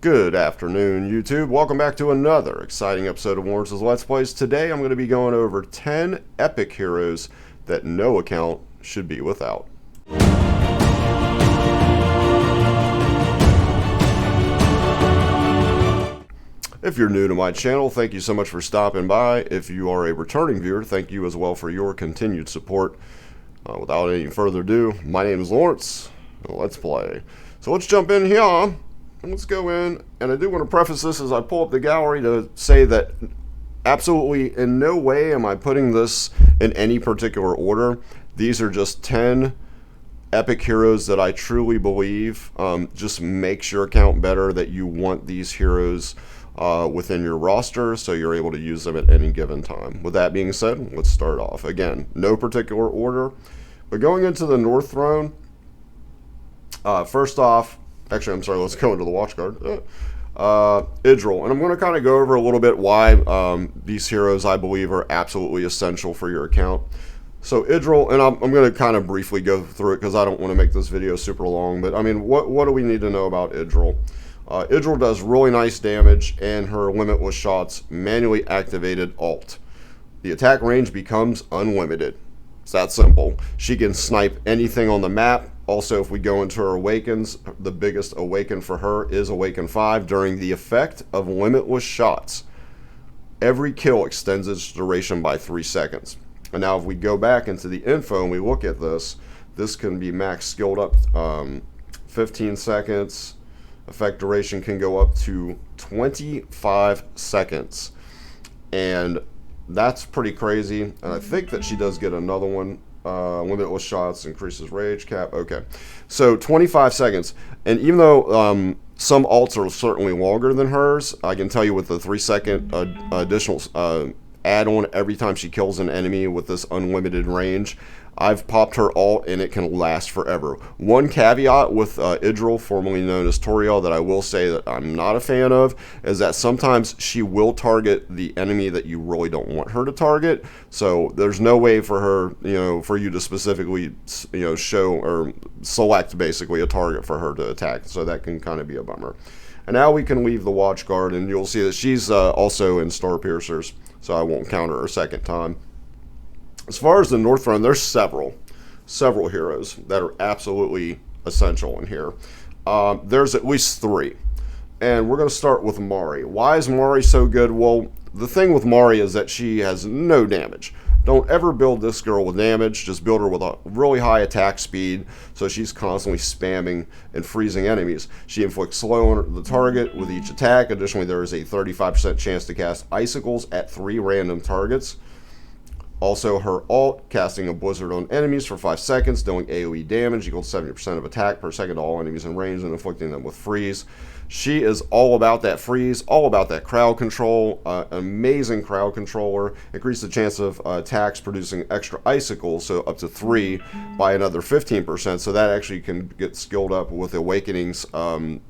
Good afternoon, YouTube. Welcome back to another exciting episode of Lawrence's Let's Plays. Today I'm going to be going over 10 epic heroes that no account should be without. If you're new to my channel, thank you so much for stopping by. If you are a returning viewer, thank you as well for your continued support. Without any further ado, my name is Lawrence, and let's play. So let's jump in here. Let's go in, and I do want to preface this as I pull up the gallery to say that absolutely in no way am I putting this in any particular order. These are just 10 epic heroes that I truly believe just makes your account better, that you want these heroes within your roster so you're able to use them at any given time. With that being said, let's start off. Again, no particular order, but going into the North Throne, first off, actually, I'm sorry, let's go into the watch guard. Idril. And I'm going to kind of go over a little bit why these heroes I believe are absolutely essential for your account. So Idril, and I'm going to kind of briefly go through it because I don't want to make this video super long, but I mean, what do we need to know about Idril? Idril does really nice damage, and her limitless shots manually activated ult. The attack range becomes unlimited. It's that simple. She can snipe anything on the map. Also, if we go into her awakens, the biggest awaken for her is Awaken 5 during the effect of limitless shots. Every kill extends its duration by 3 seconds. And now if we go back into the info and we look at this, this can be max skilled up 15 seconds. Effect duration can go up to 25 seconds. And that's pretty crazy. And I think that she does get another one. Limitless shots increases rage cap. Okay, so 25 seconds. And even though some ults are certainly longer than hers, I can tell you with the 3-second additional add-on every time she kills an enemy with this unlimited range, I've popped her ult and it can last forever. One caveat with Idril, formerly known as Toriel, that I will say that I'm not a fan of, is that sometimes she will target the enemy that you really don't want her to target. So there's no way for her, for you to specifically, show or select basically a target for her to attack. So that can kind of be a bummer. And now we can leave the watch guard, and you'll see that she's also in Star Piercers, so I won't count her a second time. As far as the North Throne, there's several heroes that are absolutely essential in here. There's at least 3. And we're going to start with Mari. Why is Mari so good? Well, the thing with Mari is that she has no damage. Don't ever build this girl with damage. Just build her with a really high attack speed, so she's constantly spamming and freezing enemies. She inflicts slow on the target with each attack. Additionally, there is a 35% chance to cast icicles at 3 random targets. Also, her ult, casting a blizzard on enemies for 5 seconds, dealing AoE damage equals 70% of attack per second to all enemies in range and inflicting them with freeze. She is all about that freeze, all about that crowd control, amazing crowd controller. Increase the chance of attacks producing extra icicles, so up to 3, by another 15%. So that actually can get skilled up with awakenings to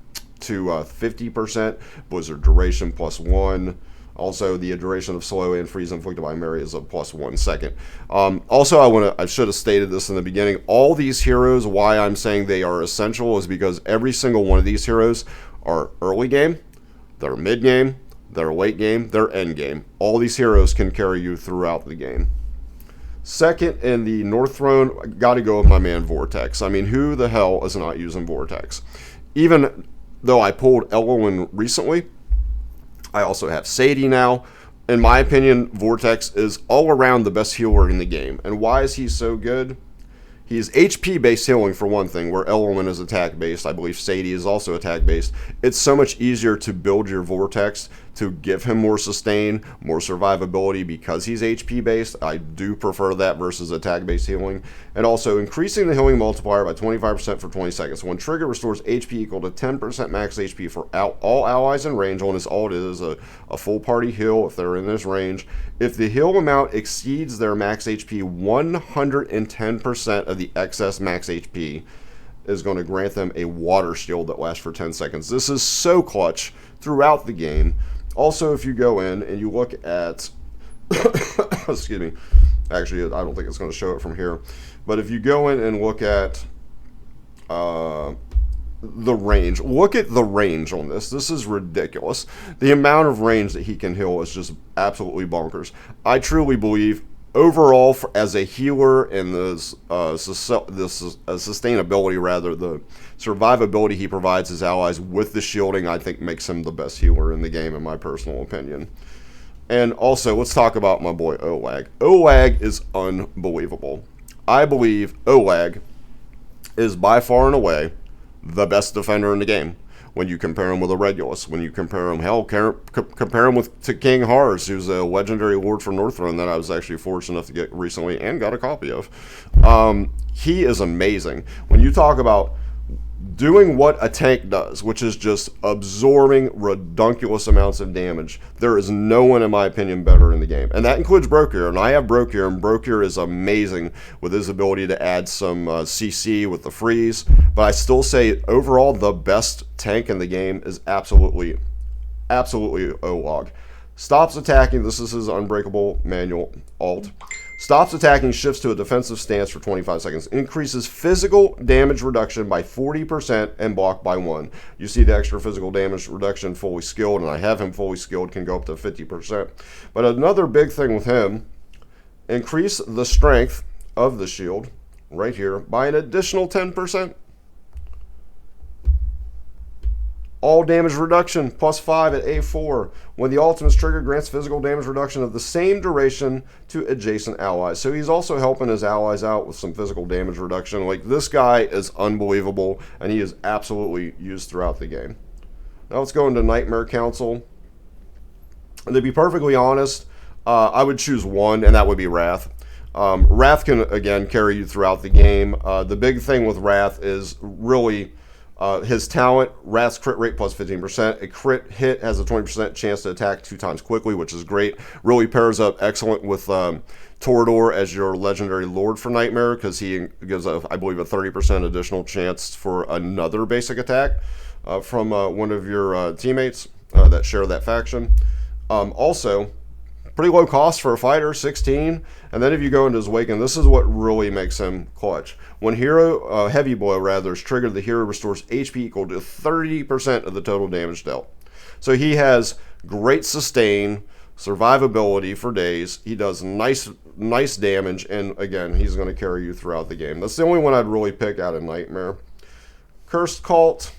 50%. Blizzard duration +1. Also, the duration of slow and freeze inflicted by Mari is a +1 second. Also, I should have stated this in the beginning. All these heroes, why I'm saying they are essential is because every single one of these heroes are early game, they're mid game, they're late game, they're end game. All these heroes can carry you throughout the game. Second, in the North Throne, I got to go with my man Vortex. I mean, who the hell is not using Vortex? Even though I pulled Elowen recently, I also have Sadie now. In my opinion, Vortex is all around the best healer in the game. And why is he so good? He's HP-based healing for one thing, where Elowen is attack-based. I believe Sadie is also attack-based. It's so much easier to build your Vortex to give him more sustain, more survivability because he's HP-based. I do prefer that versus attack-based healing. And also, increasing the healing multiplier by 25% for 20 seconds. When triggered, restores HP equal to 10% max HP for all allies in range. On his ult, it is a full party heal if they're in this range. If the heal amount exceeds their max HP, 110% of the excess max HP is going to grant them a water shield that lasts for 10 seconds. This is so clutch throughout the game. Also, if you go in and you look at, excuse me, actually, I don't think it's going to show it from here, but if you go in and look at the range. Look at the range on this. This is ridiculous. The amount of range that he can heal is just absolutely bonkers. I truly believe overall, as a healer and the sustainability, rather, the survivability he provides his allies with the shielding, I think makes him the best healer in the game, in my personal opinion. And also, let's talk about my boy Olag. Olag is unbelievable. I believe Olag is by far and away the best defender in the game. When you compare him with a Regulus, when you compare him, compare him to King Hars, who's a legendary lord from Northrend that I was actually fortunate enough to get recently and got a copy of. He is amazing. When you talk about doing what a tank does, which is just absorbing redunculous amounts of damage, there is no one, in my opinion, better in the game. And that includes Brokir. And I have Brokir, and Brokir is amazing with his ability to add some CC with the freeze. But I still say, overall, the best tank in the game is absolutely Olag. Stops attacking. This is his unbreakable manual alt. Stops attacking, shifts to a defensive stance for 25 seconds. Increases physical damage reduction by 40% and block by 1. You see the extra physical damage reduction fully skilled, and I have him fully skilled, can go up to 50%. But another big thing with him, increase the strength of the shield, right here, by an additional 10%. All damage reduction, plus 5 at A4. When the ultimate is triggered, grants physical damage reduction of the same duration to adjacent allies. So he's also helping his allies out with some physical damage reduction. Like, this guy is unbelievable, and he is absolutely used throughout the game. Now let's go into Nightmare Council. And to be perfectly honest, I would choose one, and that would be Wrath. Wrath can, again, carry you throughout the game. The big thing with Wrath is really... his talent, Wrath's crit rate plus 15%. A crit hit has a 20% chance to attack 2 times quickly, which is great. Really pairs up excellent with Torador as your legendary lord for Nightmare, because he gives, I believe, a 30% additional chance for another basic attack from one of your teammates that share that faction. Also, pretty low cost for a fighter, 16. And then if you go into his Awaken, this is what really makes him clutch. When Heavy Blow rather is triggered, the hero restores HP equal to 30% of the total damage dealt. So he has great sustain, survivability for days. He does nice damage, and again, he's going to carry you throughout the game. That's the only one I'd really pick out of Nightmare. Cursed Cult.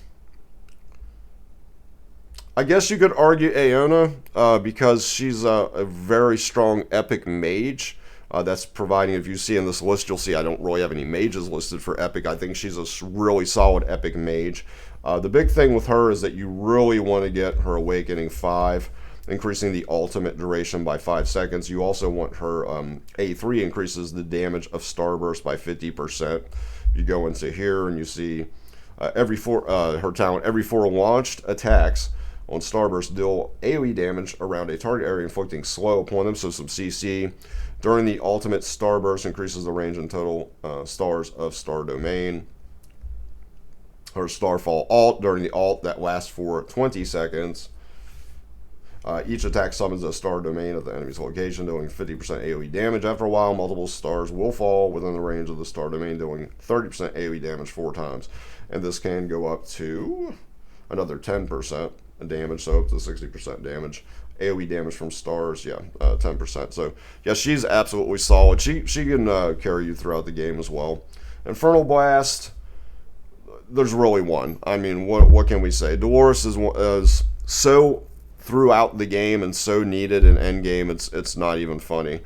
I guess you could argue Aeona because she's a very strong epic mage. That's providing, if you see in this list, you'll see I don't really have any mages listed for epic. I think she's a really solid epic mage. The big thing with her is that you really want to get her Awakening 5, increasing the ultimate duration by 5 seconds. You also want her A3 increases the damage of Starburst by 50%. You go into here and you see her talent, every 4 launched attacks on Starburst deal AoE damage around a target area, inflicting slow upon them, so some CC. During the ultimate, Starburst increases the range and total stars of Star Domain. Her Starfall alt, during the alt, that lasts for 20 seconds. Each attack summons a Star Domain at the enemy's location, doing 50% AoE damage. After a while, multiple stars will fall within the range of the Star Domain, doing 30% AoE damage 4 times. And this can go up to another 10% damage, so up to 60% damage. AoE damage from stars, 10%. So, yeah, she's absolutely solid. She can carry you throughout the game as well. Infernal Blast, there's really one. I mean, what can we say? Dolores is so throughout the game and so needed in endgame, it's not even funny.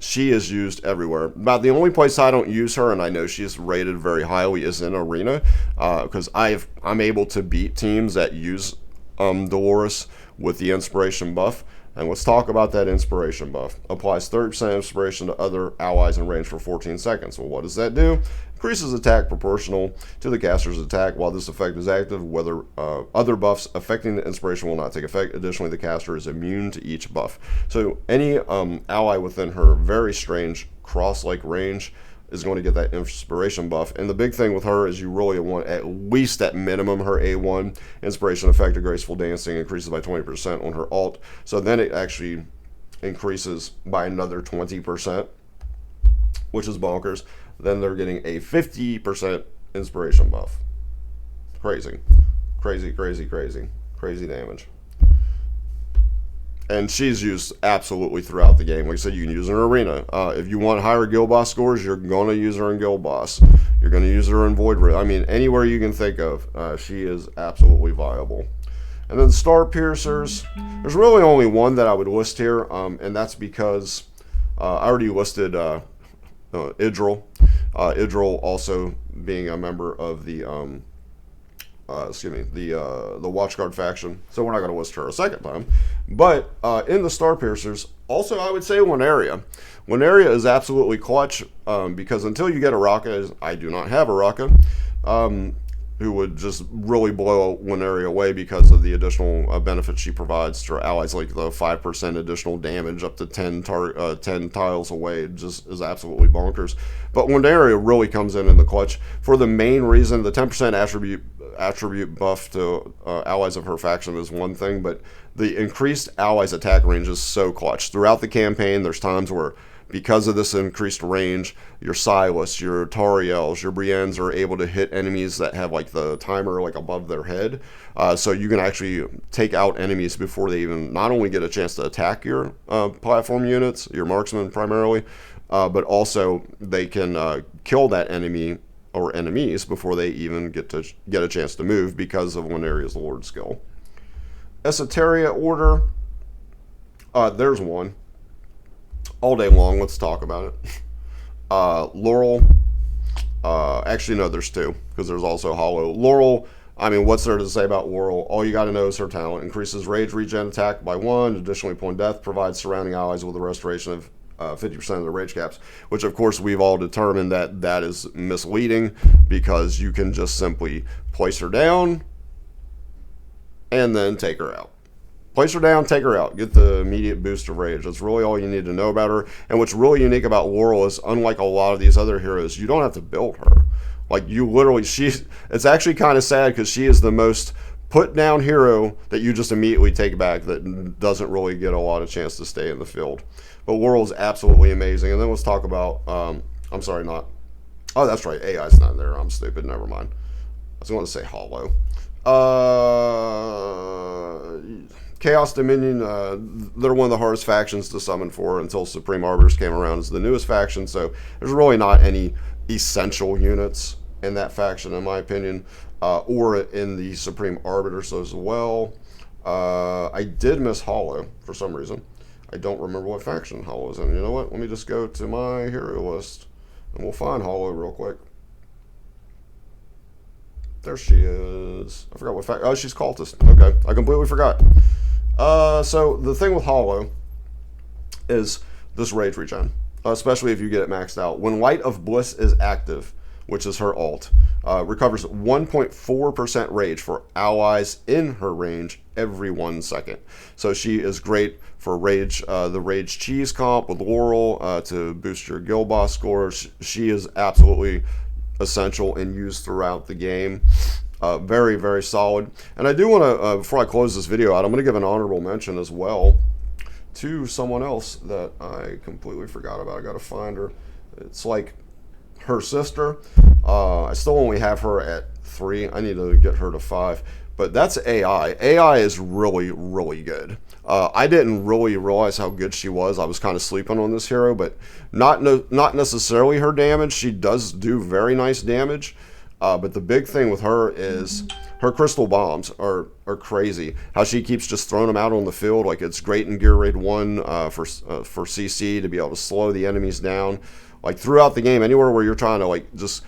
She is used everywhere. About the only place I don't use her, and I know she's rated very highly, is in Arena, because I'm able to beat teams that use Dolores with the inspiration buff. And let's talk about that inspiration buff. Applies 30% inspiration to other allies in range for 14 seconds. Well, what does that do? Increases attack proportional to the caster's attack while this effect is active. Whether other buffs affecting the inspiration will not take effect. Additionally, the caster is immune to each buff. So any ally within her very strange cross-like range is going to get that inspiration buff. And the big thing with her is you really want, at least at minimum, her A1 inspiration effect of graceful dancing increases by 20% on her alt. So then it actually increases by another 20%, which is bonkers. Then they're getting a 50% inspiration buff. Crazy. Crazy, crazy, crazy. Crazy damage. And she's used absolutely throughout the game. Like I said, you can use her in arena. If you want higher guild boss scores, you're going to use her in guild boss. You're going to use her in void ring. I mean, anywhere you can think of, she is absolutely viable. And then star piercers, there's really only one that I would list here, and that's because I already listed Idril. Idril also being a member of the the Watchguard faction, so we're not going to list her a second time. But in the Star Piercers, also I would say Wineria. Wineria is absolutely clutch because until you get a Raka, I do not have a Raka, who would just really blow Wineria away because of the additional benefits she provides to her allies, like the 5% additional damage up to 10 tiles away. It just is absolutely bonkers. But Wineria really comes in the clutch for the main reason. The 10% attribute buff to allies of her faction is one thing, but the increased allies attack range is so clutch. Throughout the campaign, there's times where, because of this increased range, your Silas, your Tariels, your Briennes are able to hit enemies that have like the timer like above their head. So you can actually take out enemies before they even not only get a chance to attack your platform units, your marksmen primarily, but also they can kill that enemy or enemies before they even get a chance to move because of Wineria's Lord skill. Esoteria Order, there's one. All day long, let's talk about it. Laurel, actually no, there's two, because there's also Hollow. Laurel, I mean, what's there to say about Laurel? All you got to know is her talent. Increases rage regen attack by 1, additionally upon death, provides surrounding allies with a restoration of 50% of the rage caps, which of course we've all determined that is misleading, because you can just simply place her down and then take her out. Place her down, take her out, get the immediate boost of rage. That's really all you need to know about her. And what's really unique about Laurel is, unlike a lot of these other heroes, you don't have to build her. Like, you literally, it's actually kind of sad, because she is the most put down hero that you just immediately take back, that doesn't really get a lot of chance to stay in the field. But Laurel's absolutely amazing. And then let's talk about, I'm sorry, not, oh, that's right, AI's not there. I'm stupid, never mind. I was going to say Hollow. Chaos Dominion, they're one of the hardest factions to summon for until Supreme Arbiters came around as the newest faction, so there's really not any essential units in that faction, in my opinion, or in the Supreme Arbiters as well. I did miss Hollow for some reason. I don't remember what faction Hollow is in. You know what? Let me just go to my hero list, and we'll find Hollow real quick. There she is. I forgot what faction. Oh, she's Cultist. Okay, I completely forgot. So the thing with Hollow is this rage regen, especially if you get it maxed out. When Light of Bliss is active, which is her ult, recovers 1.4% rage for allies in her range every 1 second. So she is great for rage, the Rage Cheese comp with Laurel to boost your guild boss scores. She is absolutely essential and used throughout the game. Very, very solid. And I do want to, before I close this video out, I'm going to give an honorable mention as well to someone else that I completely forgot about. I got to find her. It's like her sister. I still only have her at 3. I need to get her to 5. But that's AI. AI is really, really good. I didn't really realize how good she was. I was kind of sleeping on this hero, but not necessarily her damage. She does do very nice damage. But the big thing with her is her crystal bombs are crazy. How she keeps just throwing them out on the field. Like, it's great in Gear Raid 1 for CC to be able to slow the enemies down. Like, throughout the game, anywhere where you're trying to, like, just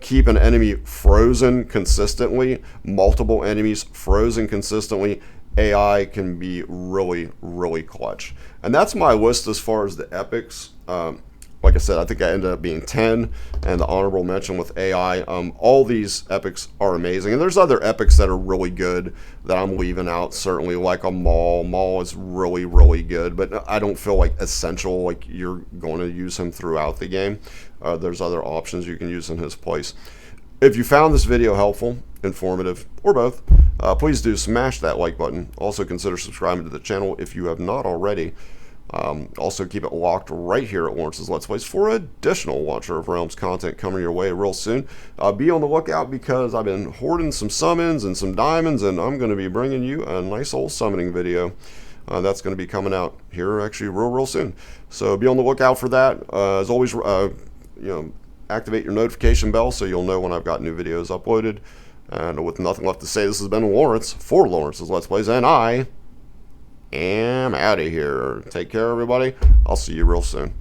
keep an enemy frozen consistently, multiple enemies frozen consistently, AI can be really, really clutch. And that's my list as far as the epics. Like I said, I think I ended up being 10, and the honorable mention with AI. All these epics are amazing, and there's other epics that are really good that I'm leaving out, certainly, like a Maul. Maul is really, really good, but I don't feel like essential, like you're going to use him throughout the game. There's other options you can use in his place. If you found this video helpful, informative, or both, please do smash that like button. Also consider subscribing to the channel if you have not already. Also keep it locked right here at Lawrence's Let's Plays for additional Watcher of Realms content coming your way real soon. Be on the lookout because I've been hoarding some summons and some diamonds, and I'm going to be bringing you a nice old summoning video. That's going to be coming out here actually real soon. So be on the lookout for that. As always, activate your notification bell so you'll know when I've got new videos uploaded. And with nothing left to say, this has been Lawrence for Lawrence's Let's Plays, and I am out of here. Take care, everybody. I'll see you real soon.